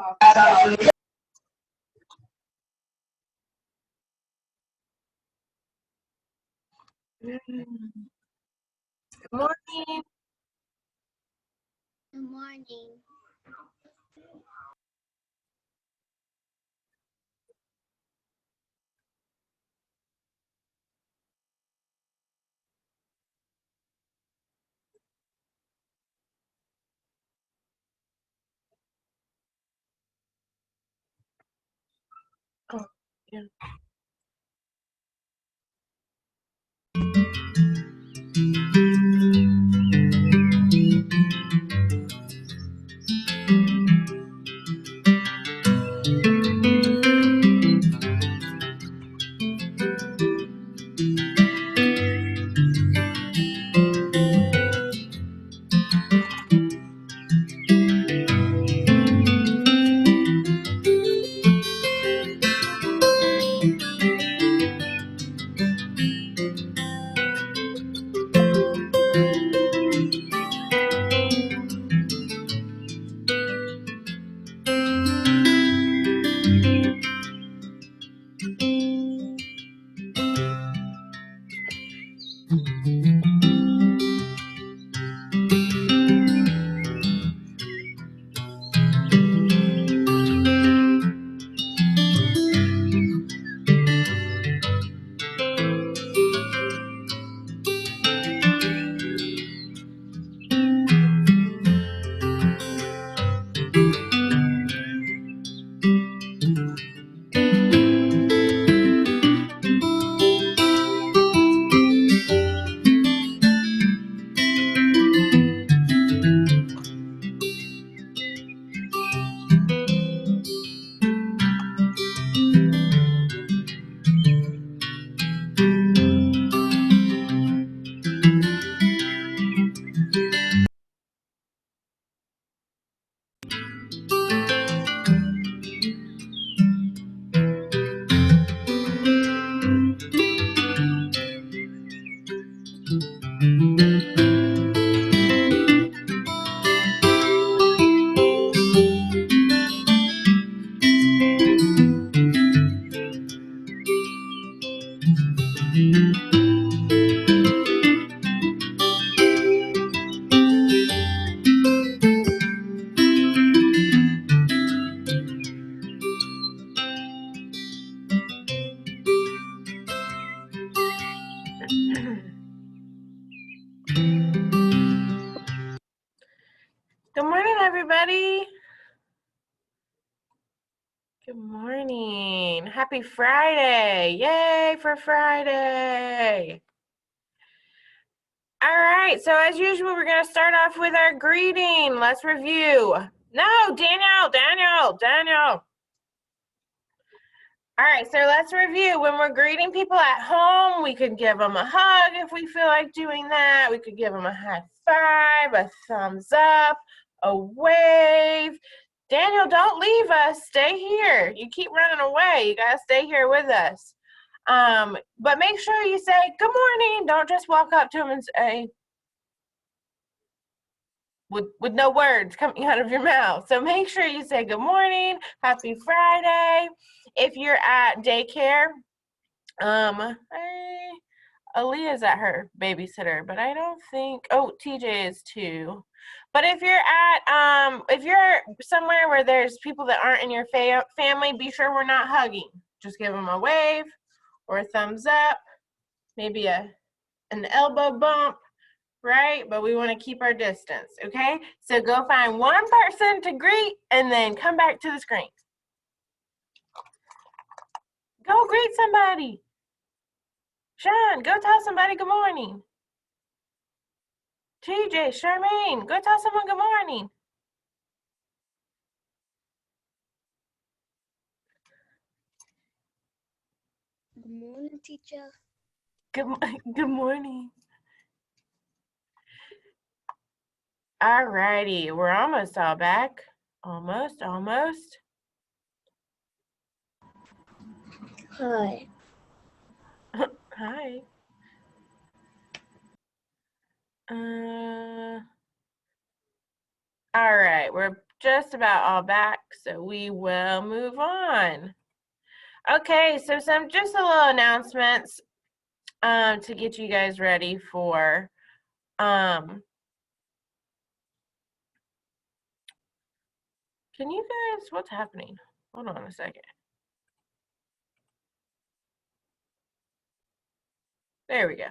Good morning. Good morning. Oh, yeah. Good morning, everybody. Good morning. Happy Friday. Yay for Friday. All right, so as usual, we're going to start off with our greeting. Let's review. No, Daniel. All right, so let's review. When we're greeting people at home, we could give them a hug if we feel like doing that. We could give them a high five, a thumbs up, a wave. Daniel, don't leave us. Stay here. You keep running away. You got to stay here with us. But make sure you say good morning. Don't just walk up to them and say, with no words coming out of your mouth. So make sure you say good morning, happy Friday. If you're at daycare, Aaliyah's at her babysitter, but I don't think, oh, TJ is too. But if you're at, if you're somewhere where there's people that aren't in your family, be sure we're not hugging. Just give them a wave or a thumbs up, maybe an elbow bump, right? But we want to keep our distance, okay? So go find one person to greet and then come back to the screen. Go greet somebody. Sean, go tell somebody good morning. TJ, Charmaine, go tell someone good morning. Good morning, teacher. Good morning. All righty, we're almost all back. Almost. Hi. Hi. All right, we're just about all back, so we will move on. Okay, so just a little announcements to get you guys ready for can you guys, what's happening? Hold on a second. There we go.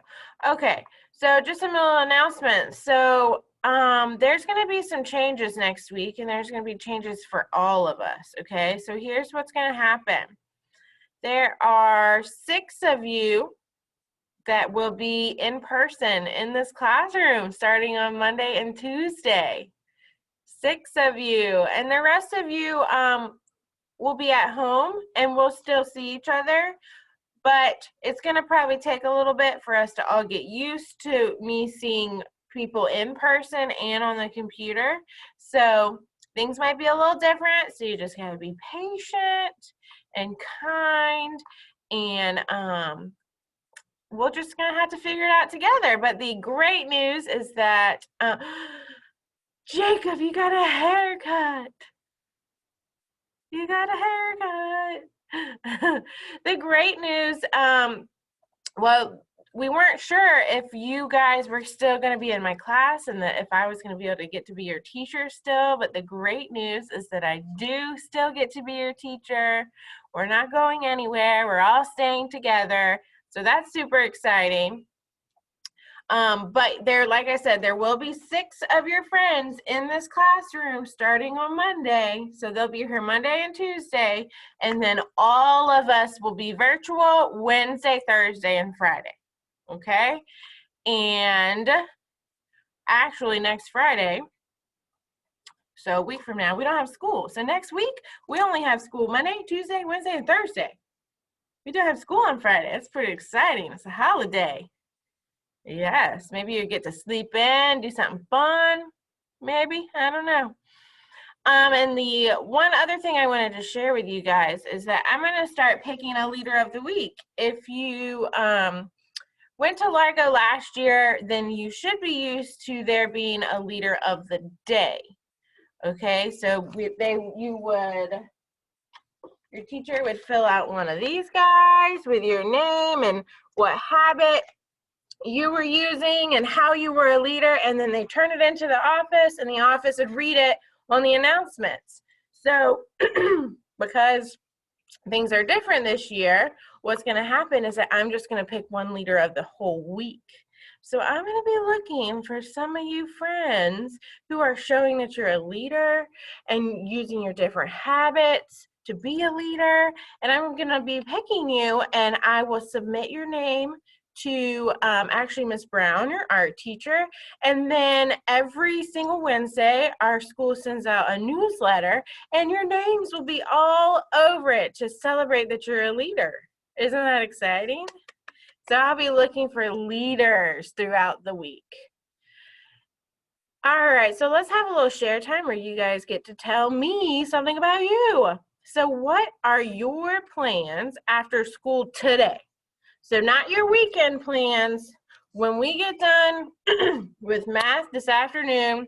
Okay, so just some little announcements. So there's going to be some changes next week, and there's going to be changes for all of us. Okay, so here's what's going to happen. There are 6 of you that will be in person in this classroom starting on Monday and Tuesday. 6 of you, and the rest of you will be at home, and we'll still see each other. But it's going to probably take a little bit for us to all get used to me seeing people in person and on the computer. So things might be a little different. So you just got to be patient and kind. And we're just going to have to figure it out together. But the great news is that, Jacob, you got a haircut. You got a haircut. The great news, well, we weren't sure if you guys were still going to be in my class and that if I was going to be able to get to be your teacher still, but the great news is that I do still get to be your teacher. We're not going anywhere. We're all staying together. So that's super exciting. But there, like I said, there will be 6 of your friends in this classroom starting on Monday. So they'll be here Monday and Tuesday, and then all of us will be virtual Wednesday, Thursday, and Friday. Okay? And actually next Friday, so a week from now, we don't have school. So next week, we only have school Monday, Tuesday, Wednesday, and Thursday. We don't have school on Friday. That's pretty exciting. It's a holiday. Yes, maybe you get to sleep in, do something fun, maybe, I don't know. And the one other thing I wanted to share with you guys is that I'm going to start picking a leader of the week. If you went to Largo last year, then you should be used to there being a leader of the day. Okay, so your teacher would fill out one of these guys with your name and what habit you were using and how you were a leader, and then they turn it into the office, and the office would read it on the announcements. So because things are different this year, what's going to happen is that I'm just going to pick one leader of the whole week. So I'm going to be looking for some of you friends who are showing that you're a leader and using your different habits to be a leader, and I'm going to be picking you, and I will submit your name to actually Miss Brown, your art teacher, and then every single Wednesday our school sends out a newsletter, and your names will be all over it to celebrate that you're a leader. Isn't that exciting? So I'll be looking for leaders throughout the week. All right, so let's have a little share time where you guys get to tell me something about you. So what are your plans after school today? So not your weekend plans. When we get done with math this afternoon,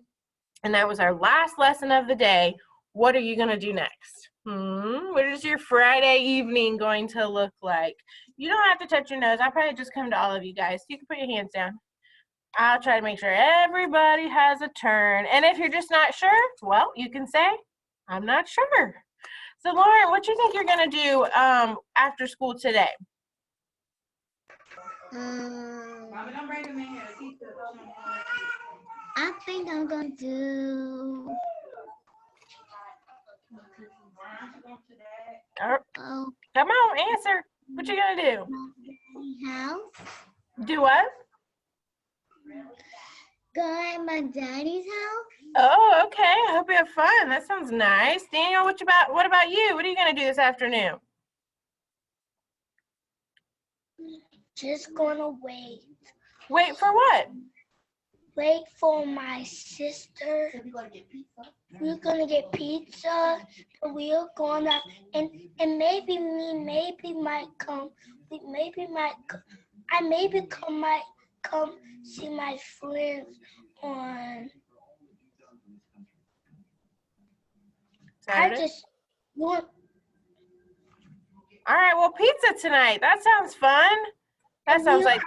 and that was our last lesson of the day, what are you going to do next? What is your Friday evening going to look like? You don't have to touch your nose. I'll probably just come to all of you guys. You can put your hands down. I'll try to make sure everybody has a turn. And if you're just not sure, well, you can say, I'm not sure. So Lauren, what do you think you're going to do after school today? I think I'm going to do. Oh, come on, answer. What you gonna do? My house. Do what? Go at my daddy's house. Oh, okay. I hope you have fun. That sounds nice. Daniel, what about you? What are you gonna do this afternoon? Just gonna wait. Wait for what? Wait for my sister. We're gonna get pizza. But we're gonna and maybe might come. I might come see my friends on I Saturday? just want. All right, well, pizza tonight. That sounds fun. That sounds like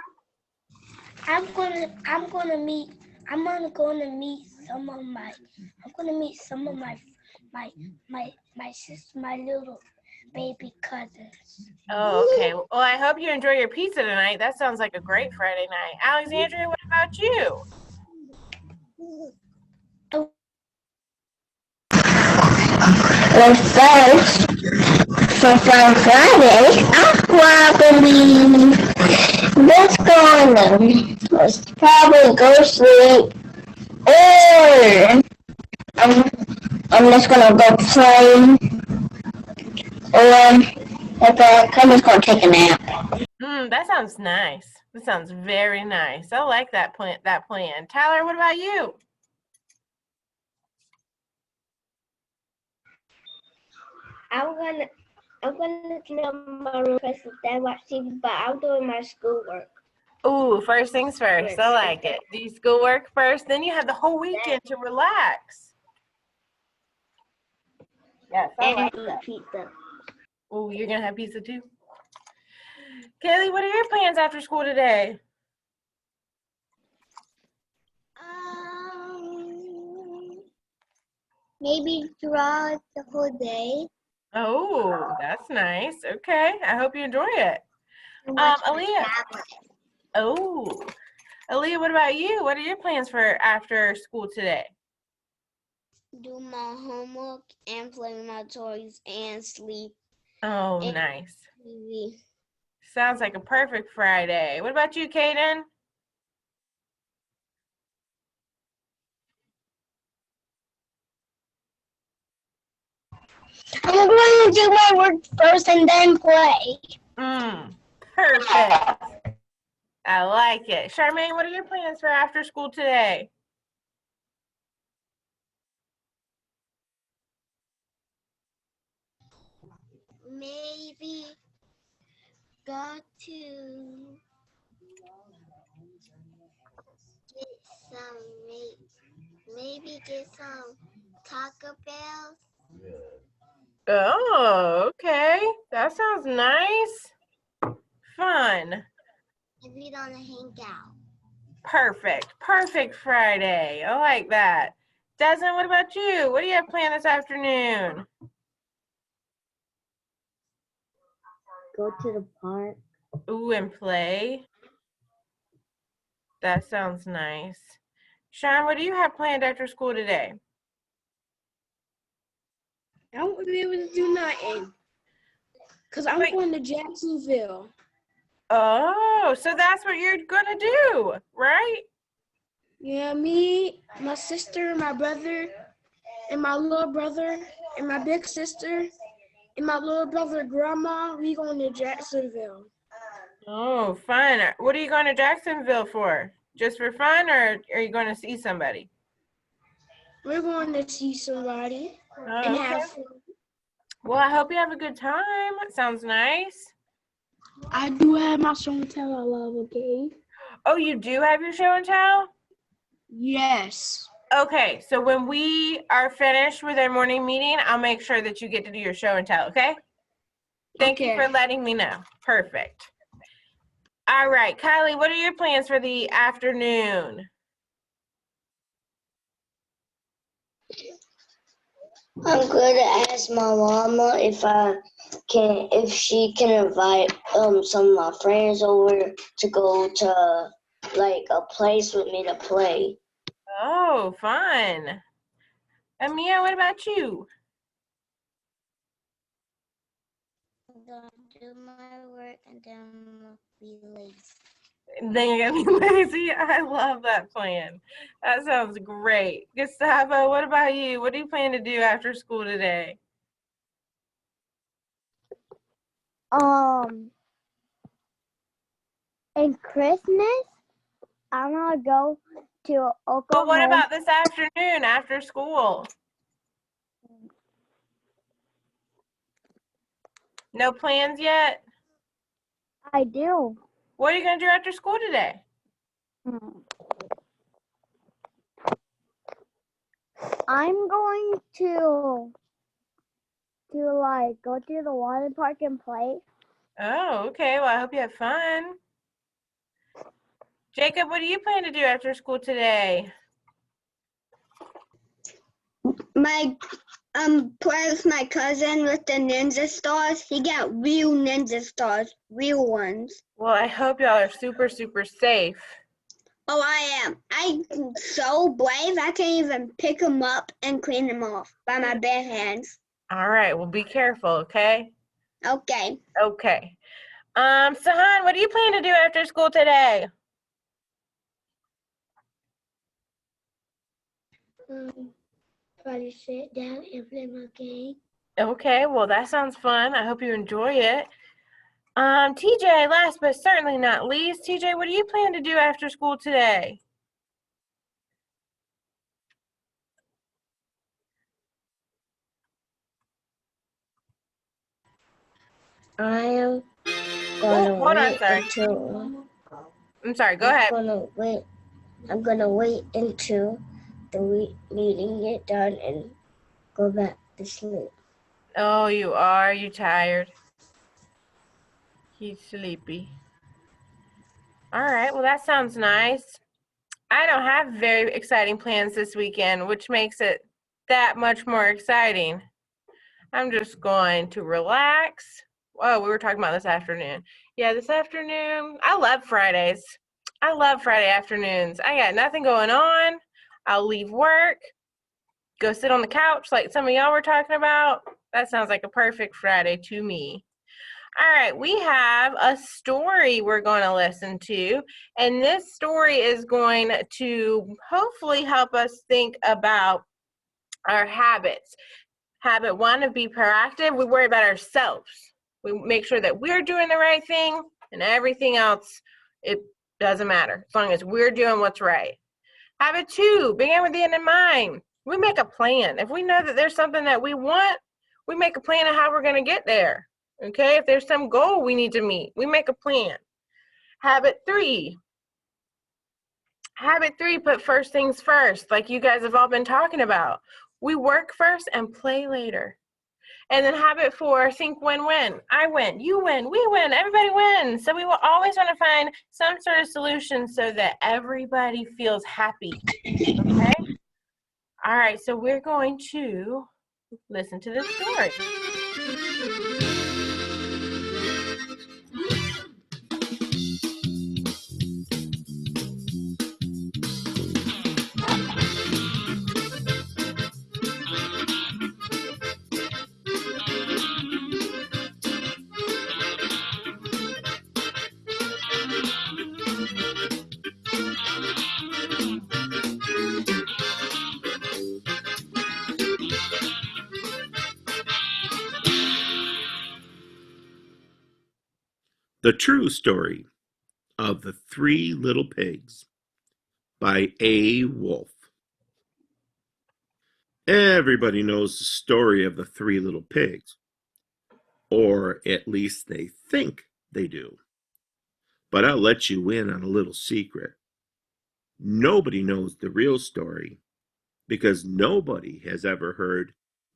I'm gonna meet some of my my sister, my little baby cousins. oh, okay. Well, I hope you enjoy your pizza tonight. That sounds like a great Friday night. Alexandria, what about you? Well, first, for Friday, I'll probably just let's probably go sleep, or I'm just gonna go play, or I'm just gonna take a nap. That sounds nice. That sounds very nice. I like that plan. Tyler, what about you? I'm gonna clean up my room first and then watch TV, but I'm doing my schoolwork. Ooh, first things first. I like it. Do your schoolwork first, then you have the whole weekend to relax. Yes, I like And eat that. pizza. Ooh, you're gonna have pizza too? Kaylee, what are your plans after school today? Maybe draw the whole day. Oh, that's nice. Okay, I hope you enjoy it. And watch my Aaliyah. tablet. Oh, Aaliyah, what about you? What are your plans for after school today? Do my homework and play with my toys and sleep. Oh, And nice. TV. Sounds like a perfect Friday. What about you, Kaden? I'm going to do my work first and then play. Perfect. I like it. Charmaine, what are your plans for after school today? Maybe go to get some maybe get some Taco Bells. Oh, okay. That sounds nice. Fun. And we don't hang out. Perfect. Perfect Friday. I like that. Desmond, what about you? What do you have planned this afternoon? Go to the park. Ooh, and play. That sounds nice. Sean, what do you have planned after school today? I won't be able to do nothing because I'm going to Jacksonville. Oh, so that's what you're gonna do, right? Yeah, me, my sister, my brother, and my little brother, and my big sister, and my little brother grandma, we going to Jacksonville. Oh, fun. What are you going to Jacksonville for? Just for fun, or are you going to see somebody? We're going to see somebody Oh, and okay. have fun. Well, I hope you have a good time. It sounds nice. I do have my show and tell I love, okay? Oh, you do have your show and tell? Yes. Okay, so when we are finished with our morning meeting, I'll make sure that you get to do your show and tell, okay? Thank you for letting me know. Perfect. All right, Kylie, what are your plans for the afternoon? I'm going to ask my mama if she can invite some of my friends over to go to like a place with me to play. Oh, fun. Amia, what about you? I'm gonna do my work and then be lazy. Then you're gonna be lazy. I love that plan. That sounds great. Gustavo, what about you? What do you plan to do after school today? In Christmas, I'm gonna go to Oklahoma. But what about this afternoon after school? No plans yet? I do. What are you gonna do after school today? I'm going to to like go to the water park and play. Oh, okay. Well, I hope you have fun. Jacob, what do you plan to do after school today? My play with my cousin with the ninja stars. He got real ninja stars, real ones. Well, I hope y'all are super, super safe. Oh, I am. I'm so brave. I can't even pick them up and clean them off by my bare hands. All right. Well, be careful, okay? Okay. Okay. Sahan, what do you plan to do after school today? Probably sit down and play my game. Okay, well, that sounds fun. I hope you enjoy it. TJ, last but certainly not least, TJ, what do you plan to do after school today? I am Oh, gonna hold on, wait sorry. until I'm sorry, go ahead. I'm gonna wait until the meeting get done and go back to sleep. Oh, you are? You tired? He's sleepy. All right, well, that sounds nice. I don't have very exciting plans this weekend, which makes it that much more exciting. I'm just going to relax. Oh, we were talking about this afternoon. Yeah, this afternoon, I love Fridays. I love Friday afternoons. I got nothing going on. I'll leave work, go sit on the couch like some of y'all were talking about. That sounds like a perfect Friday to me. All right, we have a story we're going to listen to, and this story is going to hopefully help us think about our habits. Habit 1 of be proactive, we worry about ourselves. We make sure that we're doing the right thing, and everything else, it doesn't matter, as long as we're doing what's right. Habit 2, begin with the end in mind. We make a plan. If we know that there's something that we want, we make a plan of how we're going to get there. Okay, if there's some goal we need to meet, we make a plan. Habit 3, put first things first, like you guys have all been talking about. We work first and play later. And then habit 4, think win-win. I win, you win, we win, everybody wins. So we will always want to find some sort of solution so that everybody feels happy. Okay? All right, so we're going to listen to this story. The True Story of the Three Little Pigs by A. Wolf. Everybody knows the story of the three little pigs, or at least they think they do. But I'll let you in on a little secret. Nobody knows the real story because nobody has ever heard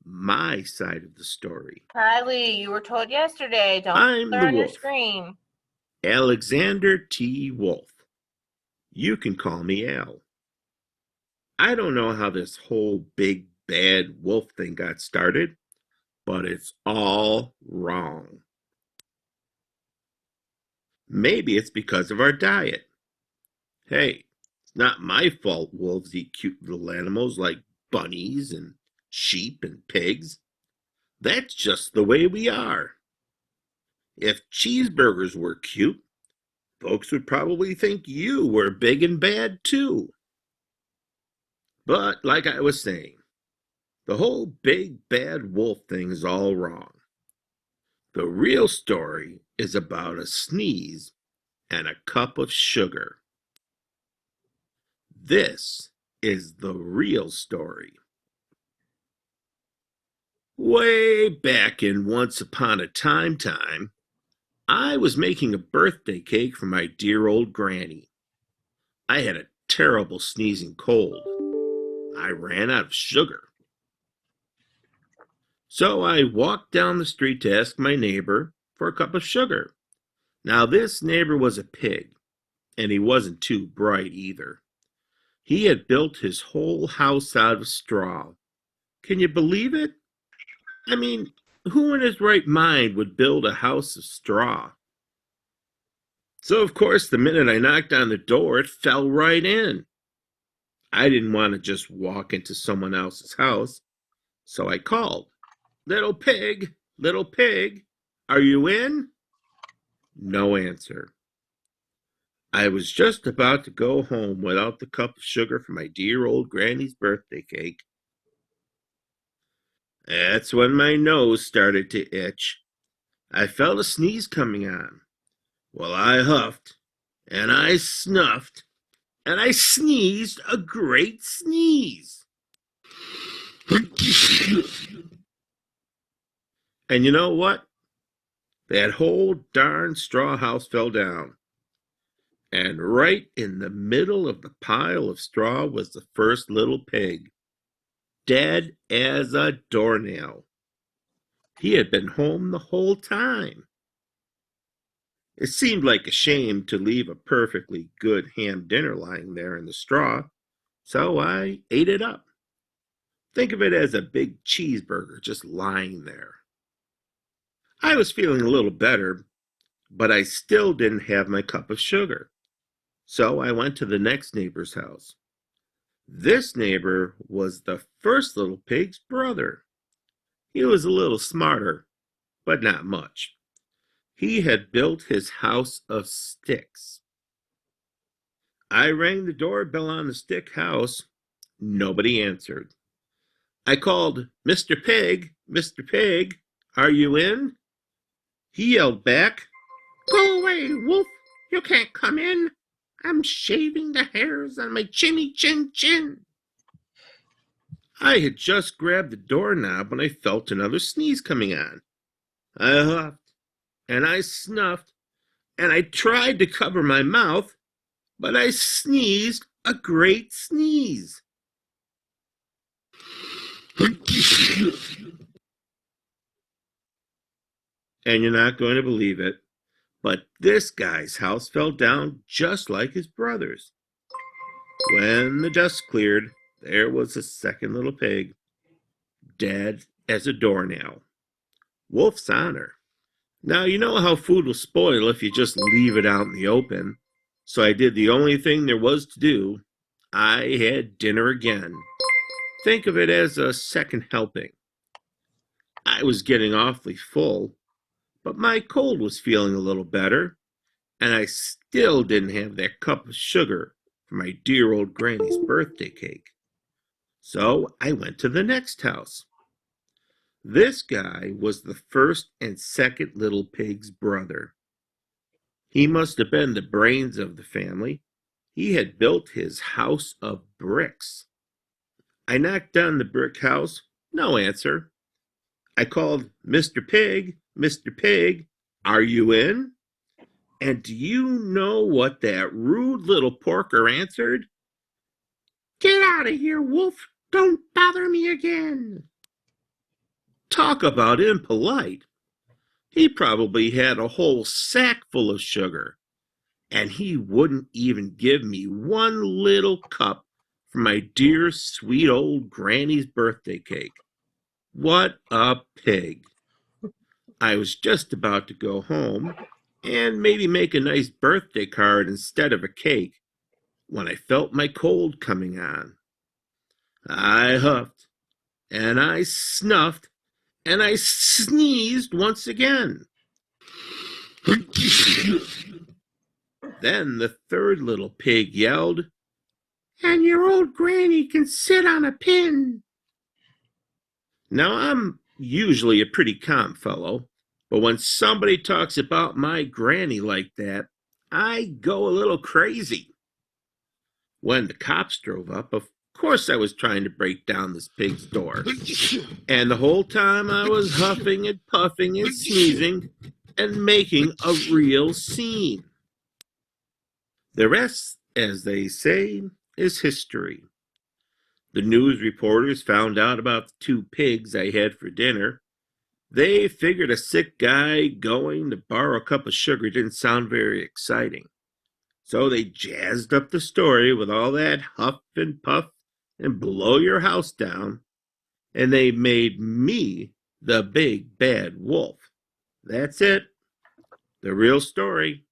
my side of the story. Kylie, you were told yesterday, don't I'm put the on your wolf. screen. Alexander T. Wolf. You can call me Al. I don't know how this whole big bad wolf thing got started, but it's all wrong. Maybe it's because of our diet. Hey, it's not my fault wolves eat cute little animals like bunnies and sheep and pigs. That's just the way we are. If cheeseburgers were cute, folks would probably think you were big and bad too. But like I was saying, the whole big bad wolf thing is all wrong. The real story is about a sneeze and a cup of sugar. This is the real story. Way back in Once Upon a Time, I was making a birthday cake for my dear old granny. I had a terrible sneezing cold. I ran out of sugar. So I walked down the street to ask my neighbor for a cup of sugar. Now, this neighbor was a pig, and he wasn't too bright either. He had built his whole house out of straw. Can you believe it? I mean, who in his right mind would build a house of straw? So, of course, the minute I knocked on the door, it fell right in. I didn't want to just walk into someone else's house, so I called, little pig, are you in?" No answer. I was just about to go home without the cup of sugar for my dear old granny's birthday cake. That's when my nose started to itch. I felt a sneeze coming on. Well, I huffed, and I snuffed, and I sneezed a great sneeze. And you know what? That whole darn straw house fell down. And right in the middle of the pile of straw was the first little pig, dead as a doornail. He had been home the whole time. It seemed like a shame to leave a perfectly good ham dinner lying there in the straw, so I ate it up. Think of it as a big cheeseburger just lying there. I was feeling a little better, but I still didn't have my cup of sugar. So I went to the next neighbor's house. This neighbor was the first little pig's brother. He was a little smarter, but not much. He had built his house of sticks. I rang the doorbell on the stick house. Nobody answered. I called, Mr. Pig, are you in?" He yelled back, "Go away, wolf, you can't come in. I'm shaving the hairs on my chinny chin. I had just grabbed the doorknob when I felt another sneeze coming on. I huffed, and I snuffed, and I tried to cover my mouth, but I sneezed a great sneeze. And you're not going to believe it, but this guy's house fell down just like his brother's. When the dust cleared, there was a second little pig, dead as a doornail. Wolf's honor. Now, you know how food will spoil if you just leave it out in the open. So I did the only thing there was to do. I had dinner again. Think of it as a second helping. I was getting awfully full, but my cold was feeling a little better, and I still didn't have that cup of sugar for my dear old granny's birthday cake. So I went to the next house. This guy was the first and second little pig's brother. He must have been the brains of the family. He had built his house of bricks. I knocked on the brick house. No answer. I called, Mr. Pig, are you in?" And do you know what that rude little porker answered? "Get out of here, wolf. Don't bother me again." Talk about impolite. He probably had a whole sack full of sugar, and he wouldn't even give me one little cup for my dear sweet old granny's birthday cake. What a pig. I was just about to go home and maybe make a nice birthday card instead of a cake when I felt my cold coming on. I huffed, and I snuffed, and I sneezed once again. Then the third little pig yelled, "And your old granny can sit on a pin." Now, I'm usually a pretty calm fellow, but when somebody talks about my granny like that, I go a little crazy. When the cops drove up, of course I was trying to break down this pig's door. And the whole time I was huffing and puffing and sneezing and making a real scene. The rest, as they say, is history. the news reporters found out about the 2 pigs I had for dinner, they figured a sick guy going to borrow a cup of sugar didn't sound very exciting. So they jazzed up the story with all that huff and puff and blow your house down, and they made me the big bad wolf. That's it. The real story.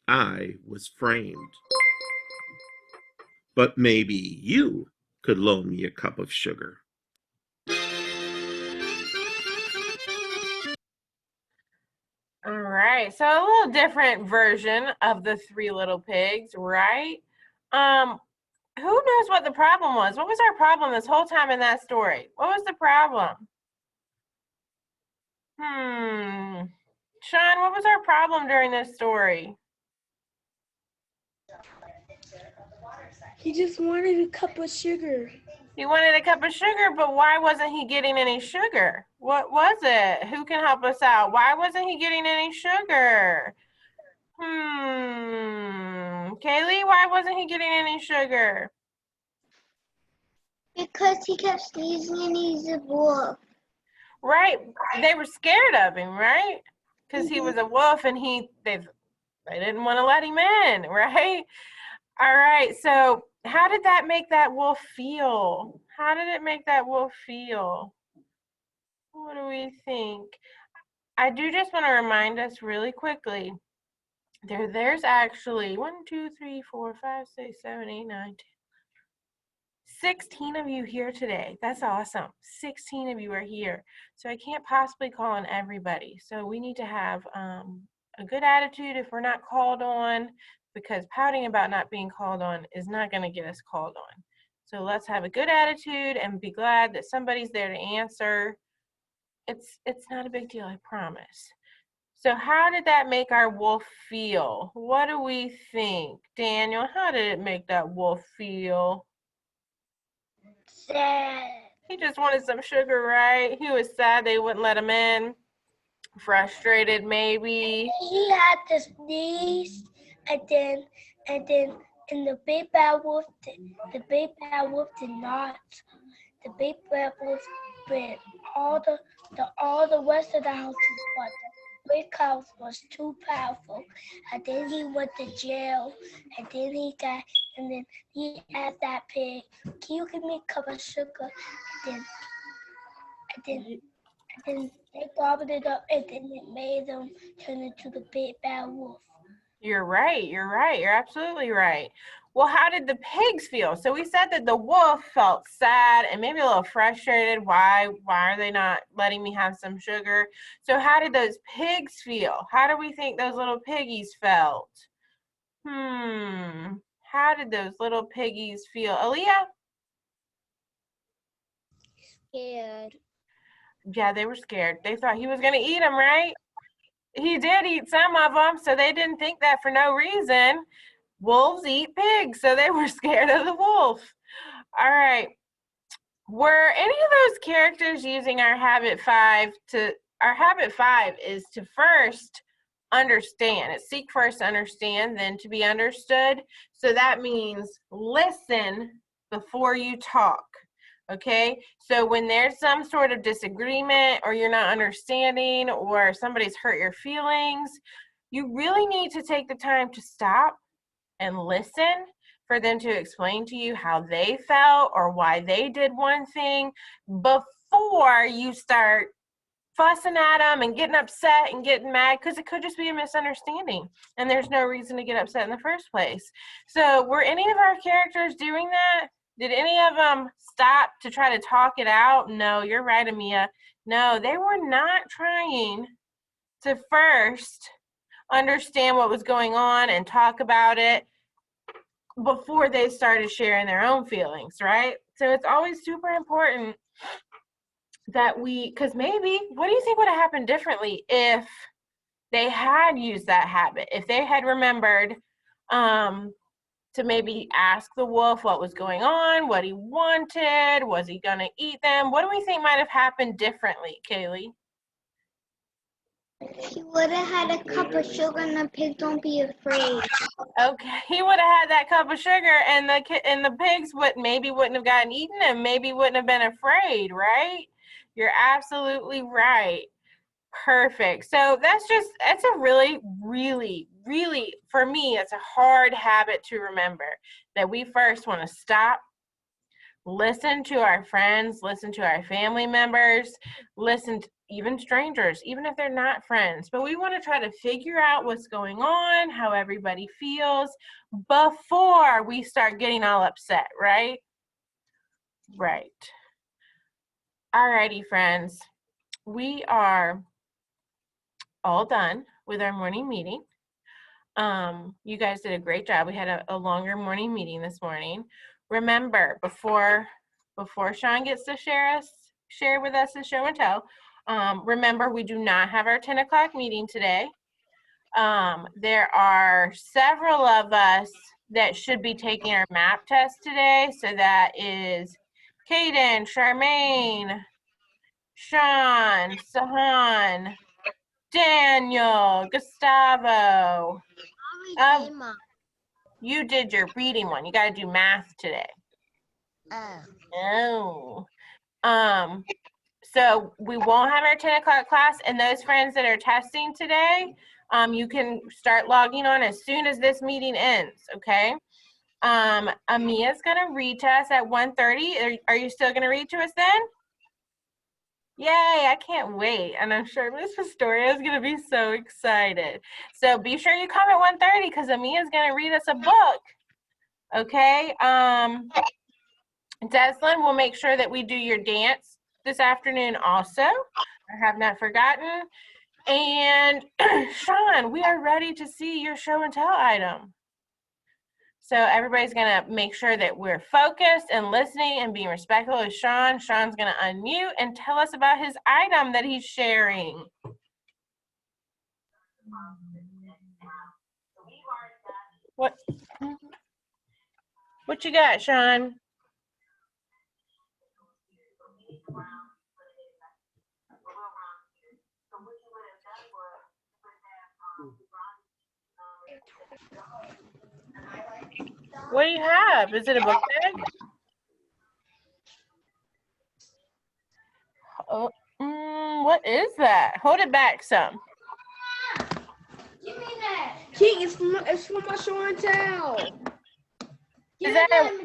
I was framed. But maybe you could loan me a cup of sugar. All right, so a little different version of the 3 little pigs, right? Who knows what the problem was? What was our problem this whole time in that story? What was the problem? Sean, what was our problem during this story? He just wanted a cup of sugar. He wanted a cup of sugar, but why wasn't he getting any sugar? What was it? Who can help us out? Why wasn't he getting any sugar? Kaylee, why wasn't he getting any sugar? Because he kept sneezing and he's a wolf. Right. They were scared of him, right? Because he was a wolf and they didn't want to let him in, right? All right. So how did that make that wolf feel? How did it make that wolf feel? What do we think? I do just want to remind us really quickly. There's actually 1, 2, 3, 4, 5, 6, 7, 8, 9, 10. 16 of you here today. That's awesome. 16 of you are here. So I can't possibly call on everybody. So we need to have a good attitude if we're not called on, because pouting about not being called on is not going to get us called on. So let's have a good attitude and be glad that somebody's there to answer. It's not a big deal, I promise. So how did that make our wolf feel? What do we think? Daniel, how did it make that wolf feel? Sad. He just wanted some sugar, right? He was sad they wouldn't let him in. Frustrated, maybe. He had to sneeze, and the big bad wolf did not. The big bad wolf did all the rest of the house, but the big house was too powerful. And then he went to jail, and then he had that pig. Can you give me a cup of sugar? And then they gobbled it up, and then it made them turn into the big bad wolf. You're right. You're absolutely right. Well, how did the pigs feel? So we said that the wolf felt sad and maybe a little frustrated. Why are they not letting me have some sugar? So how did those pigs feel? How do we think those little piggies felt? How did those little piggies feel? Aaliyah? Scared. Yeah, they were scared. They thought he was going to eat them, right? He did eat some of them, so they didn't think that for no reason. Wolves eat pigs, so they were scared of the wolf. All right. Were any of those characters using our habit 5 our habit 5 is to first understand. It's seek first, understand, then to be understood. So that means listen before you talk. Okay, so when there's some sort of disagreement or you're not understanding or somebody's hurt your feelings, you really need to take the time to stop and listen for them to explain to you how they felt or why they did one thing before you start fussing at them and getting upset and getting mad, because it could just be a misunderstanding and there's no reason to get upset in the first place. So were any of our characters doing that? Did any of them stop to try to talk it out? No, you're right, Amia. No, they were not trying to first understand what was going on and talk about it before they started sharing their own feelings, right? So it's always super important that because maybe, what do you think would have happened differently if they had used that habit? If they had remembered to maybe ask the wolf what was going on, what he wanted, was he gonna eat them? What do we think might have happened differently, Kaylee? He would have had a cup of sugar and the pig don't be afraid. Okay, he would have had that cup of sugar, and the pigs wouldn't have gotten eaten, and maybe wouldn't have been afraid, right? You're absolutely right. Perfect. So that's a really, really, really, for me, it's a hard habit to remember that we first want to stop, listen to our friends, listen to our family members, listen to even strangers, even if they're not friends. But we want to try to figure out what's going on, how everybody feels before we start getting all upset, right? Right. Alrighty, friends. We are all done with our morning meeting. You guys did a great job. We had a longer morning meeting this morning. Remember, before Sean gets to share with us his show and tell, remember, we do not have our 10 o'clock meeting today. There are several of us that should be taking our MAP test today. So that is Kaden, Charmaine, Sean, Sahan, Daniel, Gustavo. You did your reading one. You got to do math today. Oh. So we won't have our 10 o'clock class, and those friends that are testing today, you can start logging on as soon as this meeting ends, okay? Amia's gonna read to us at 1:30. Are you still gonna read to us then? Yay, I can't wait. And I'm sure Miss Pastoria is gonna be so excited. So be sure you come at 1:30 because Amia's gonna read us a book. Okay, Deslin will make sure that we do your dance this afternoon also. I have not forgotten. And Sean, we are ready to see your show and tell item. So everybody's gonna make sure that we're focused and listening and being respectful of Sean. Sean's gonna unmute and tell us about his item that he's sharing. What you got, Sean? What do you have? Is it a book bag? Oh, what is that? Hold it back some. Give me that. King, it's for my show and tell. Is that Give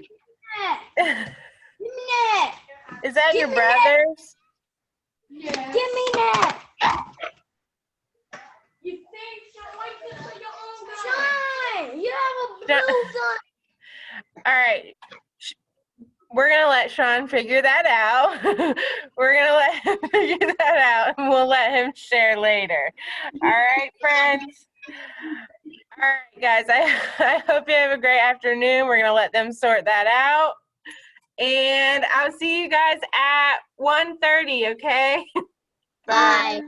me that. Is that your brother's? Yes. Give me that. You think so? Like this for your own guy. Shine. You have a blue gun. All right. We're going to let Sean figure that out. We're going to let him figure that out, and we'll let him share later. All right, friends? All right, guys. I hope you have a great afternoon. We're going to let them sort that out. And I'll see you guys at 1:30, okay? Bye.